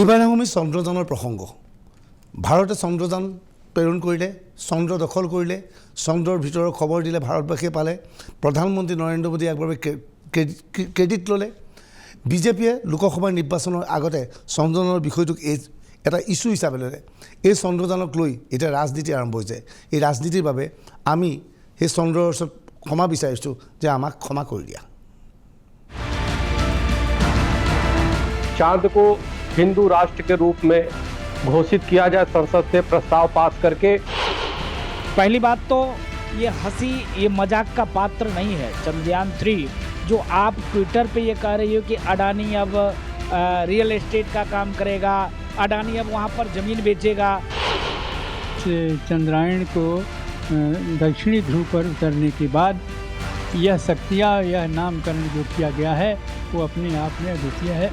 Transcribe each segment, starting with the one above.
এইবাৰ আমি চন্দ্ৰযানৰ প্ৰসংগ ভাৰতে চন্দ্ৰযান প্ৰেৰণ কৰিলে চন্দ্ৰ দখল কৰিলে চন্দ্ৰৰ ভিতৰৰ খবৰ দিলে ভাৰতবাসীয়ে পালে প্ৰধানমন্ত্ৰী নৰেন্দ্ৰ মোদী একবাৰে ক্ৰেডিট ল'লে বিজেপিয়ে লোকসভা নিৰ্বাচনৰ আগতে চন্দ্ৰযানৰ বিষয়টোক এটা ইস্যু হিচাপে ল'লে এই চন্দ্ৰযানক লৈ এতিয়া ৰাজনীতি আৰম্ভ হৈছে এই ৰাজনীতিৰ বাবে আমি সেই চন্দ্ৰৰ ওচৰত ক্ষমা বিচাৰিছোঁ যে আমাক ক্ষমা কৰি দিয়া चांद को हिंदू राष्ट्र के रूप में घोषित किया जाए संसद से प्रस्ताव पास करके। पहली बात तो ये हंसी ये मजाक का पात्र नहीं है। चंद्रयान 3 जो आप ट्विटर पे ये कह रही हो कि अडानी अब रियल एस्टेट का काम करेगा, अडानी अब वहाँ पर ज़मीन बेचेगा। चंद्रायन को दक्षिणी ध्रुव पर उतरने के बाद यह शक्तियाँ यह नामकरण जो किया गया है वो अपने आप में अद्वितीय है।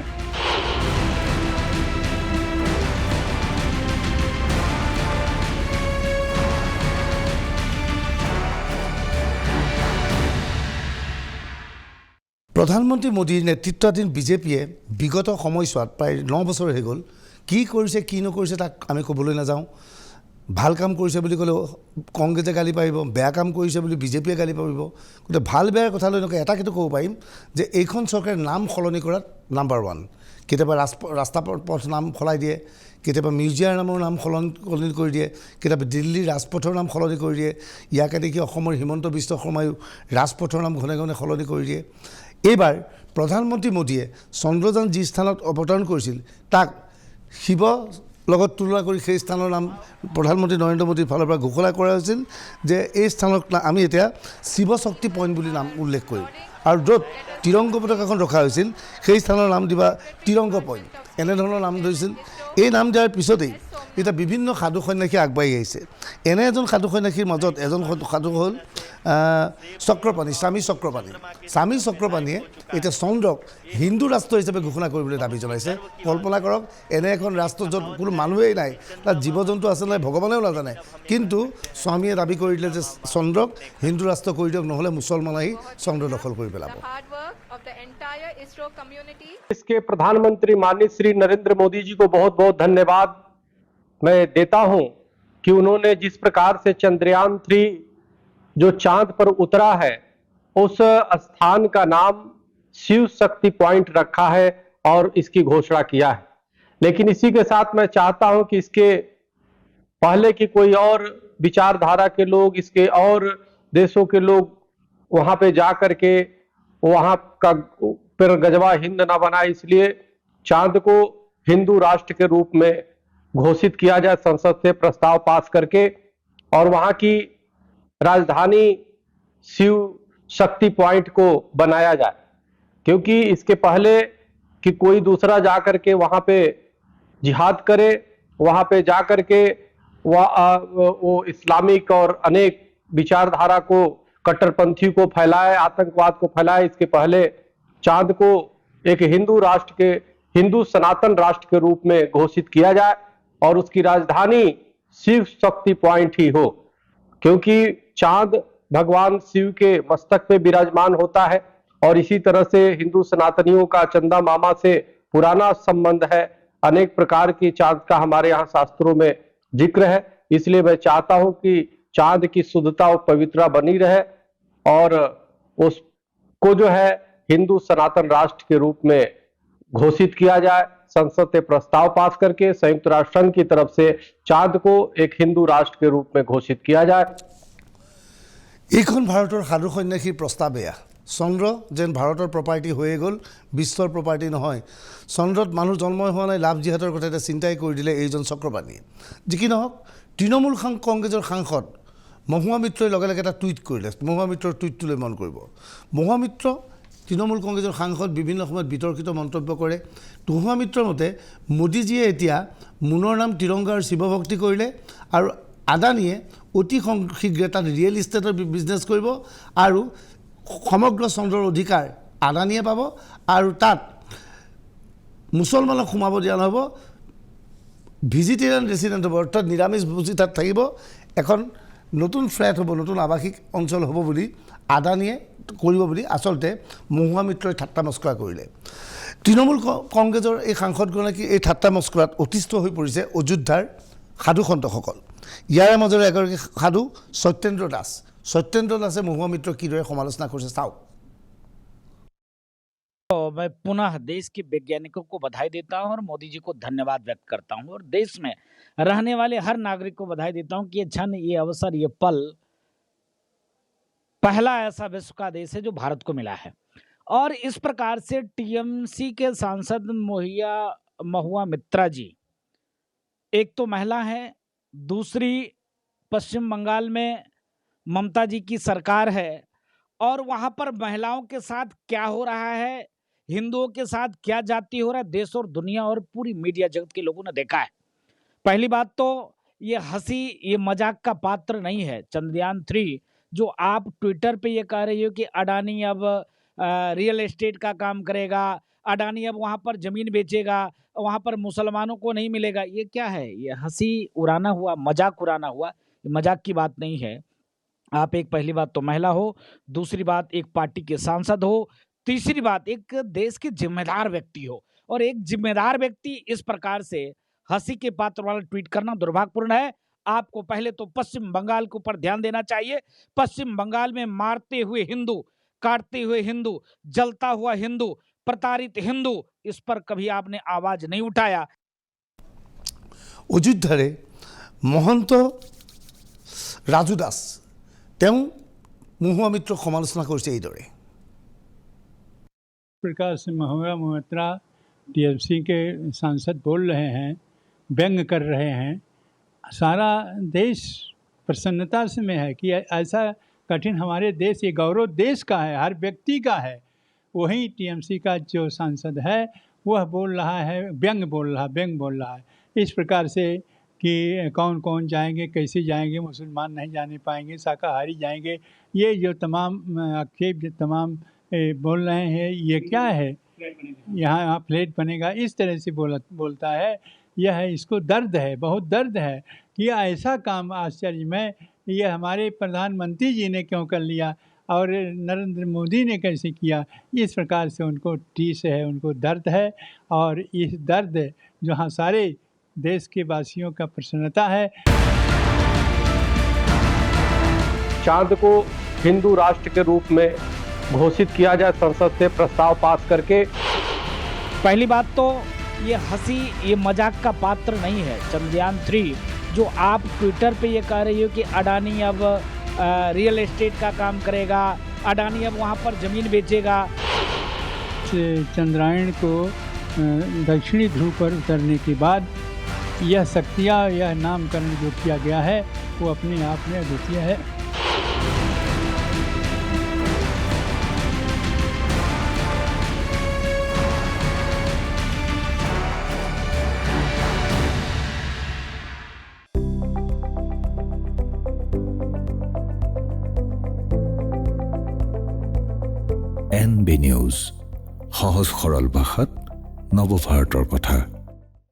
প্ৰধানমন্ত্ৰী মোদীৰ নেতৃত্বাধীন বিজেপিয়ে বিগত সময়ছোৱাত প্ৰায় 9 বছৰ হৈ গ'ল কি কৰিছে কি নকৰিছে তাক আমি ক'বলৈ নাযাওঁ ভাল কাম কৰিছে বুলি ক'লে কংগ্ৰেছে গালি পাৰিব বেয়া কাম কৰিছে বুলি বিজেপিয়ে গালি পাৰিব কিন্তু ভাল বেয়াৰ কথা লৈ নকয় এটা কিন্তু ক'ব পাৰিম যে এইখন চৰকাৰে নাম সলনি কৰাত নাম্বাৰ 1 কেতিয়াবা ৰাস্তা পথ নাম সলাই দিয়ে কেতিয়াবা মিউজিয়াম নামৰ নাম সলনি কৰি দিয়ে কেতিয়াবা দিল্লীৰ ৰাজপথৰ নাম সলনি কৰি দিয়ে ইয়াকে দেখি অসমৰ হিমন্ত বিশ্ব শৰ্মায়ো ৰাজপথৰ নাম ঘনে ঘনে সলনি কৰি দিয়ে এইবাৰ প্ৰধানমন্ত্ৰী মোদীয়ে চন্দ্ৰযান যি স্থানত অৱতৰণ কৰিছিল তাক শিৱ লগত তুলনা কৰি সেই স্থানৰ নাম প্ৰধানমন্ত্ৰী নৰেন্দ্ৰ মোদীৰ ফালৰ পৰা ঘোষণা কৰা হৈছিল যে এই স্থানক আমি এতিয়া শিৱ শক্তি পইণ্ট বুলি নাম উল্লেখ কৰিম আৰু য'ত তিৰংগ পতাকাখন ৰখা হৈছিল সেই স্থানৰ নাম দিবা তিৰংগ পইণ্ট এনেধৰণৰ নাম ধৰিছিল এই নাম দিয়াৰ পিছতেই এটা বিভিন্ন সাধু সন্যাসী আগবাঢ়ি আহিছে এনে এজন সাধু সন্যাসীৰ মাজত এজন সাধু হ'ল চক্ৰপাণী স্বামী চক্ৰপাণীয়ে এতিয়া চন্দ্ৰক হিন্দু ৰাষ্ট্ৰ হিচাপে ঘোষণা কৰিবলৈ দাবী জনাইছে কল্পনা কৰক এনে এখন ৰাষ্ট্ৰ য'ত কোনো মানুহেই নাই তাত জীৱ জন্তু আছে নাই ভগৱানেও নাজানে কিন্তু স্বামীয়ে দাবী কৰি দিলে যে চন্দ্ৰক হিন্দু ৰাষ্ট্ৰ কৰি দিয়ক নহ'লে মুছলমান আহি চন্দ্ৰ দখল কৰি পেলাব इसके प्रधानमंत्री माननीय श्री नरेंद्र मोदी जी को बहुत बहुत धन्यवाद मैं देता हूं कि उन्होंने जिस प्रकार से चंद्रयान 3 जो चांद पर उतरा है उस स्थान का नाम शिव शक्ति पॉइंट रखा है और इसकी घोषणा किया है लेकिन इसी के साथ मैं चाहता हूं कि इसके पहले की कोई और विचारधारा के लोग इसके और देशों के लोग वहां पे जा करके वहां का फिर गजवा हिंद ना बनाए इसलिए चांद को हिंदू राष्ट्र के रूप में घोषित किया जाए संसद से प्रस्ताव पास करके और वहां की राजधानी शिव शक्ति पॉइंट को बनाया जाए क्योंकि इसके पहले कि कोई दूसरा जाकर के वहां पे जिहाद करे वहां पे जाकर के वो इस्लामिक और अनेक विचारधारा को कट्टरपंथी को फैलाए आतंकवाद को फैलाए इसके पहले चांद को एक हिंदू सनातन राष्ट्र के रूप में घोषित किया जाए और उसकी राजधानी शिव शक्ति पॉइंट ही हो क्योंकि चांद भगवान शिव के मस्तक पे विराजमान होता है और इसी तरह से हिंदू सनातनियों का चंदा मामा से पुराना संबंध है अनेक प्रकार की चांद का हमारे यहाँ शास्त्रों में जिक्र है इसलिए मैं चाहता हूं कि चांद की शुद्धता और पवित्रता बनी रहे और उसको जो है हिंदू सनातन राष्ट्र के रूप में घोषित किया जाए संसद से प्रस्ताव पास करके संयुक्त राष्ट्र संघ की तरफ से चांद को एक हिंदू राष्ट्र के रूप में घोषित किया जाए এইখন ভাৰতৰ সাধু সন্যাসীৰ প্ৰস্তাৱ এয়া চন্দ্ৰ যেন ভাৰতৰ প্ৰপাৰ্টি হৈয়ে গ'ল বিশ্বৰ প্ৰপাৰ্টি নহয় চন্দ্ৰত মানুহ জন্মই হোৱা নাই লাভ জিহাদৰ কথা এটা চিন্তাই কৰি দিলে এইজন চক্ৰপাণীয়ে যি কি নহওক তৃণমূল কংগ্ৰেছৰ সাংসদ মহুৱা মিত্ৰই লগে লগে এটা টুইট কৰিলে মহুৱা মিত্ৰৰ টুইটটোলৈ মন কৰিব মহুৱা মিত্ৰ তৃণমূল কংগ্ৰেছৰ সাংসদ বিভিন্ন সময়ত বিতৰ্কিত মন্তব্য কৰে মহুৱা মিত্ৰৰ মতে মোদীজীয়ে এতিয়া মুনৰ নাম তিৰংগা আৰু শিৱভক্তি কৰিলে আৰু আদানীয়ে অতি শীঘ্ৰে তাত ৰিয়েল ইষ্টেটৰ বিজনেছ কৰিব আৰু সমগ্ৰ চন্দ্ৰৰ অধিকাৰ আদানীয়ে পাব আৰু তাত মুছলমানক সোমাব দিয়া নহ'ব ভেজিটেৰিয়ান ৰেচিডেণ্ট হ'ব অৰ্থাৎ নিৰামিষ ভোজী তাত থাকিব এখন নতুন ফ্লেট হ'ব নতুন আৱাসিক অঞ্চল হ'ব বুলি আদানীয়ে কৰিব বুলি আচলতে মহুৱা মিত্ৰই ঠাট্টা মস্কৰা কৰিলে। তৃণমূল কংগ্ৰেছৰ এই সাংসদগৰাকী এই ঠাট্টা মস্কৰাত অতিষ্ঠ হৈ পৰিছে অযোধ্যাৰ সাধু সন্তসকল। ইয়াৰে মাজৰে এগৰাকী সাধু সত্যেন্দ্ৰ দাস। সত্যেন্দ্ৰ দাসে মহুৱা মিত্ৰক কিদৰে সমালোচনা কৰিছে চাওক। तो मैं पुनः देश के वैज्ञानिकों को बधाई देता हूं और मोदी जी को धन्यवाद व्यक्त करता हूं और देश में रहने वाले हर नागरिक को बधाई देता हूं कि ये क्षण, ये अवसर, ये पल पहला ऐसा विश्व का देश है जो भारत को मिला है। और इस प्रकार से टीएमसी के सांसद महुआ मित्रा जी, एक तो महिला है, दूसरी पश्चिम बंगाल में ममता जी की सरकार है और वहां पर महिलाओं के साथ क्या हो रहा है, हिंदुओं के साथ क्या जाति हो रहा है, देश और दुनिया और पूरी मीडिया जगत के लोगों ने देखा है। पहली बात तो ये हंसी, ये मजाक का पात्र नहीं है। चंद्रयान 3 जो आप ट्विटर पे ये कह रही हो कि अडानी अब रियल एस्टेट का काम करेगा, अडानी अब वहां पर जमीन बेचेगा, वहां पर मुसलमानों को नहीं मिलेगा, ये क्या है? ये हंसी उड़ाना हुआ, मजाक उड़ाना हुआ। ये मजाक की बात नहीं है। आप एक, पहली बात तो महिला हो, दूसरी बात एक पार्टी के सांसद हो, तीसरी बात एक देश के जिम्मेदार व्यक्ति हो। और एक जिम्मेदार व्यक्ति इस प्रकार से हंसी के पात्र वाला ट्वीट करना दुर्भाग्यपूर्ण है। आपको पहले तो पश्चिम बंगाल के ऊपर ध्यान देना चाहिए। पश्चिम बंगाल में मारते हुए हिंदू, काटते हुए हिंदू, जलता हुआ हिंदू, प्रताड़ित हिंदू, इस पर कभी आपने आवाज नहीं उठाया। অযোধ্যাৰে মহন্ত ৰাজু দাস তেওঁ মহুৱা মিত্ৰক সমালোচনা কৰিছে এইদৰে। प्रकार से महुआ मोहत्रा टीएमसी के सांसद बोल रहे हैं, व्यंग कर रहे हैं। सारा देश प्रसन्नता से में है कि ऐसा कठिन हमारे देश, ये गौरव देश का है, हर व्यक्ति का है। वहीं टीएमसी का जो सांसद है वह बोल रहा है, व्यंग बोल रहा है इस प्रकार से कि कौन कौन जाएंगे, कैसे जाएंगे, मुसलमान नहीं जाने पाएंगे, शाकाहारी जाएंगे। ये जो तमाम आक्षेप तमाम बोल रहे हैं, ये क्या है? यहाँ फ्लैट बनेगा, इस तरह से बोलता है। यह है, इसको दर्द है, बहुत दर्द है कि ऐसा काम आश्चर्य में ये हमारे प्रधानमंत्री जी ने क्यों कर लिया और नरेंद्र मोदी ने कैसे किया। इस प्रकार से उनको टीस है, उनको दर्द है। और इस दर्द जहाँ सारे देश के वासियों का प्रसन्नता है। चांद को हिंदू राष्ट्र के रूप में घोषित किया जाए, संसद से प्रस्ताव पास करके। पहली बात तो ये हंसी, ये मजाक का पात्र नहीं है। चंद्रयान 3 जो आप ट्विटर पे ये कह रही हो कि अडानी अब रियल एस्टेट का काम करेगा, अडानी अब वहाँ पर ज़मीन बेचेगा। चंद्रायन को दक्षिणी ध्रुव पर उतरने के बाद यह शक्तियाँ, यह नामकरण जो किया गया है वो अपने आप में अद्वितीय है। NB নিউজ, সহজ সৰল ভাষাত নৱভাৰতৰ কথা।